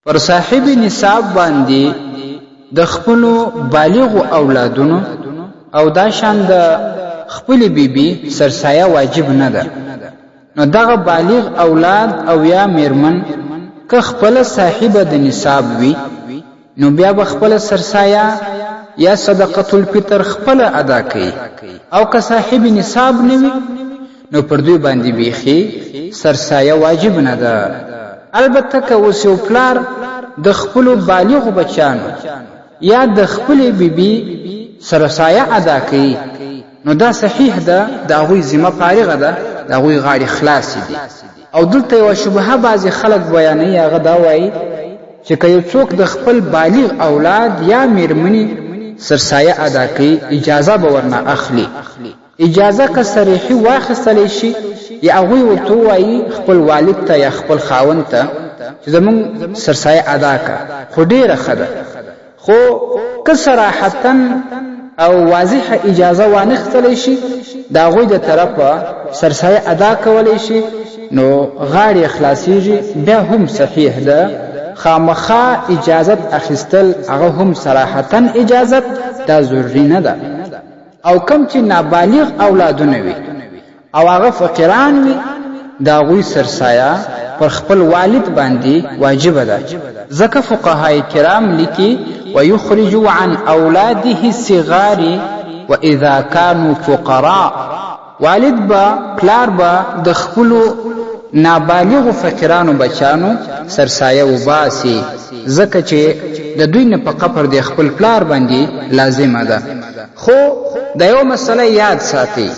پر صاحب نصاب باندې د خپل بالغ اولادونو او دا شان د خپل بیبي سرسایه واجب نه ده. نو دغه بالغ اولاد او یا میرمن که خپل صاحب د نصاب وي نو بیا به خپل سرسایه یا صدقه الفطر خپل ادا کوي، او که صاحب نصاب نه وي نو پر دوی باندې بیخي سرسایه واجب نه ده. البته که اوس یو پلار د خپل بالغ بچانو یا د خپل بیبي سرسایه ادا کوي نو دا صحیح ده، د هغوی ذمه فارغه ده، د هغوی غاړې خلاصې دي. او دلته یوه شبهه بعضې خلک بیانوي، هغه دا وایي چې که یو څوک د خپل بالغ اولاد یا میرمنې سرسایه ادا کوي اجازه به ورنه اخلي. اجازه که صریحي واخیستلی شي یا هغوی ورته ووایي خپل والد ته یا خپل خاوند ته چې زمونږ سرسایه ادا که، خو ډېره ښه ده. خو که صراحتا او واضحه اجازه وانخیستلی شي د هغوی د طرفه سرسایه ادا کولی شي نو غاړې خلاصیږي، بیا هم صحیح ده. خامخا اجازت اخیستل هغه هم صراحتا اجازت دا ضروري نه ده. او کم چې نابالغ اولادونه وي او هغه فقیران وي د هغوی سرسایه پر خپل والد باندې واجبه ده. ځکه فقهای کرام لیکي ويخرج عن اولاده الصغار واذا كانوا فقراء، والد با پلار با د خپلو نابالغو فقیرانو بچانو سرسایه وباسي، ځکه چې د دوی نفقه پر د خپل پلار باندې لازمه ده. خو د یو مسله یاد ساتي،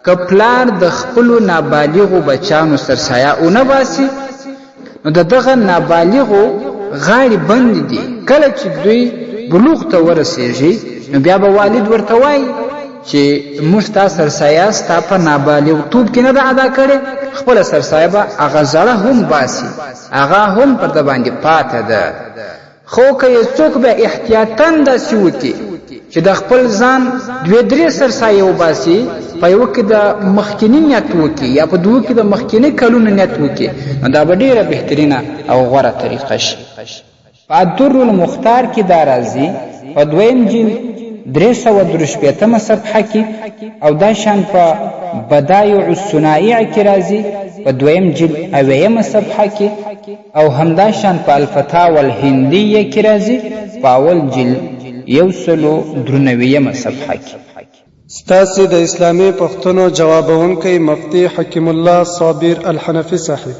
که پلار د خپلو نابالغو بچانو سرسایه ونه باسي نو د دغه نابالغو غاړې بند دي. کله چې دوی بلوغ ته ورسېږي نو بیا به والد ورته وایي چې موږ ستا سرسایه ستا په نابالغتوب کې نه ده ادا کړې، خپله سرسایه به هغه زړه هم باسي، هغه هم پر د باندې پاته ده. خو که یو څوک به احتیاطاً داسې وکړي چې د خپل ځان دوې درې سرسایه وباسي، په یوه کې د مخکیني نیت وکړي یا په دوه کې د مخکیني کلونو نیت وکړي، نو دا به ډېره بهترینه او غوره طریقه شي. په الدر المختار کې دا راځي په دویم جلد 363 صفحه کې، او دا شان په بدایع الصنایع کې راځي په دویم جلد 9 صفحه کې، او همدا شان په الفتاوى الهندیه کې راځي په اول جلد 193 صفحه کې. ستاسې د اسلامي پوښتنو جوابونکی مفتي حکیم الله صابر الحنفي صاحب.